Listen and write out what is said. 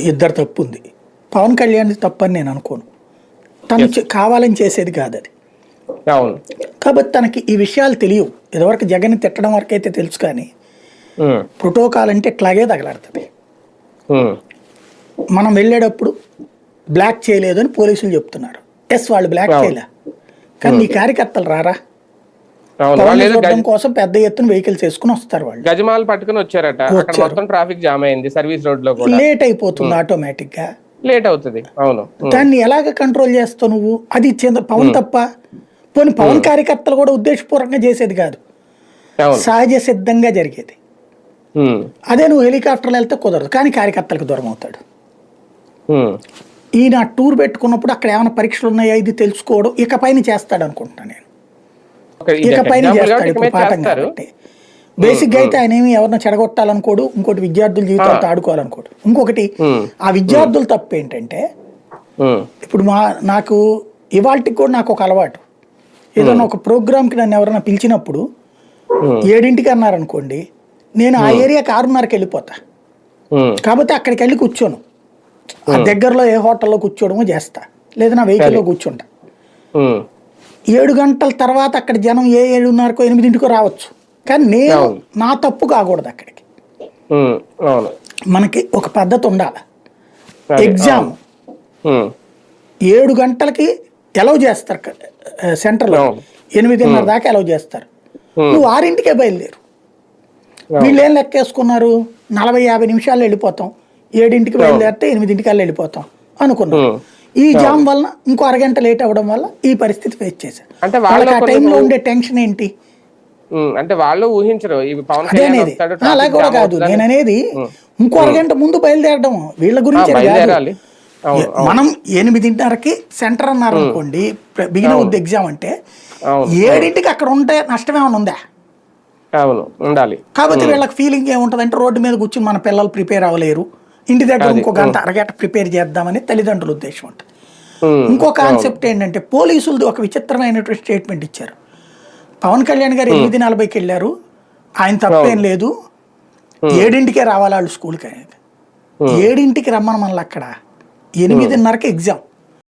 ఇద్దరు తప్పు ఉంది. పవన్ కళ్యాణ్ తప్పు అని నేను అనుకోను. తను కావాలని చేసేది కాదు అది. కాబట్టి తనకి ఈ విషయాలు తెలియవు. ఇదివరకు జగన్ తిట్టడం వరకు అయితే తెలుసు, కానీ ప్రోటోకాల్ అంటే ఇట్లాగే తగలాడుతుంది. మనం వెళ్ళేటప్పుడు బ్లాక్ చేయలేదు అని పోలీసులు చెప్తున్నారు. ఎస్, వాళ్ళు బ్లాక్ చేయలే, కానీ నీ కార్యకర్తలు రారా కోసం పెద్ద ఎత్తున వెహికల్స్ వేసుకుని వస్తారు. వాళ్ళు గజమాలు పట్టుకుని వచ్చారట, ట్రాఫిక్ జామ్ అయింది, సర్వీస్ రోడ్ లో లేట్ అయిపోతుంది, ఆటోమేటిక్ గా లేట్ అవుతుంది. అవును, దాన్ని ఎలాగ కంట్రోల్ చేస్తావు నువ్వు? అది పవన్ తప్ప? పోనీ పవన్ కార్యకర్తలు కూడా ఉద్దేశపూర్వకంగా చేసేది కాదు, సహజ సిద్ధంగా జరిగేది. అదే నువ్వు హెలికాప్టర్లు వెళ్తే కుదరదు, కానీ కార్యకర్తలకు దూరం అవుతాడు. ఈయన టూర్ పెట్టుకున్నప్పుడు అక్కడ ఏమైనా పరీక్షలు ఉన్నాయా ఇది తెలుసుకోవడం ఇకపైన చేస్తాడు అనుకుంటున్నాను నేను. ఇకపైన చేస్తాడు ఇప్పుడు పాఠం కాబట్టి. బేసిక్ గా అయితే ఆయన ఏమి ఎవరినో చెడగొట్టాలనుకోడు, ఇంకోటి విద్యార్థుల జీవితాలతో ఆడుకోవాలనుకోడు. ఇంకొకటి ఆ విద్యార్థుల తప్పు ఏంటంటే, ఇప్పుడు నాకు ఇవాళకి కూడా నాకు ఒక అలవాటు, ఏదన్నా ఒక ప్రోగ్రామ్కి నన్ను ఎవరైనా పిలిచినప్పుడు 7ంటికి అన్నారనుకోండి, నేను ఆ ఏరియాకి 6:30కి వెళ్ళిపోతా. కాబట్టి అక్కడికి వెళ్ళి కూర్చోను, ఆ దగ్గరలో ఏ హోటల్లో కూర్చోవడమో చేస్తా, లేదా నా వెహికల్లో కూర్చుంటా. 7 గంటల తర్వాత అక్కడ జనం 7:30కో 8ంటికో రావచ్చు, కానీ నేను నా తప్పు కాకూడదు. అక్కడికి మనకి ఒక పద్ధతి ఉండాలి. ఎగ్జామ్ 7 గంటలకి ఎలవ్ చేస్తారు సెంటర్లో, 8:30 దాకా ఎలవ్ చేస్తారు. నువ్వు 6ంటికే బయలుదేరు. వీళ్ళు ఏం లెక్కేసుకున్నారు, 40-50 నిమిషాల్లో వెళ్ళిపోతాం, 7ంటికి బయలుదేరితే 8ంటికల్లా వెళ్ళిపోతాం అనుకున్నాను. ఈ జామ్ వలన ఇంకో అరగంట లేట్ అవ్వడం వల్ల ఈ పరిస్థితి ఫేస్ చేశారు. వాళ్ళకి ఆ టైంలో ఉండే టెన్షన్ ఏంటి అంటే వాళ్ళు ఊహించరు. అలా కూడా కాదు నేను అనేది, ఇంకో అరగంట ముందు బయలుదేరడం వీళ్ళ గురించి కాదు. మనం 8:30కి సెంటర్ అన్నారు అనుకోండి, బిగిన్ అవుద్ది ఎగ్జామ్ అంటే, 7ంటికి అక్కడ ఉంటే నష్టం ఏమైనా ఉందా? ఉండాలి. కాబట్టి వీళ్ళకి ఫీలింగ్ ఏముంటది అంటే, రోడ్డు మీద కూర్చుని మన పిల్లలు ప్రిపేర్ అవ్వలేరు, ఇంటి దగ్గర ఇంకో గంట అరగంట ప్రిపేర్ చేద్దామని తల్లిదండ్రుల ఉద్దేశం ఉంటుంది. ఇంకో కాన్సెప్ట్ ఏంటంటే, పోలీసులది ఒక విచిత్రమైనటువంటి స్టేట్మెంట్ ఇచ్చారు. పవన్ కళ్యాణ్ గారు 8:40కి వెళ్ళారు, ఆయన తప్పేం లేదు, 7ంటికే రావాలి వాళ్ళు స్కూల్కి. 7ంటికి రమ్మని మనల్ని అక్కడ 8:30కి ఎగ్జామ్.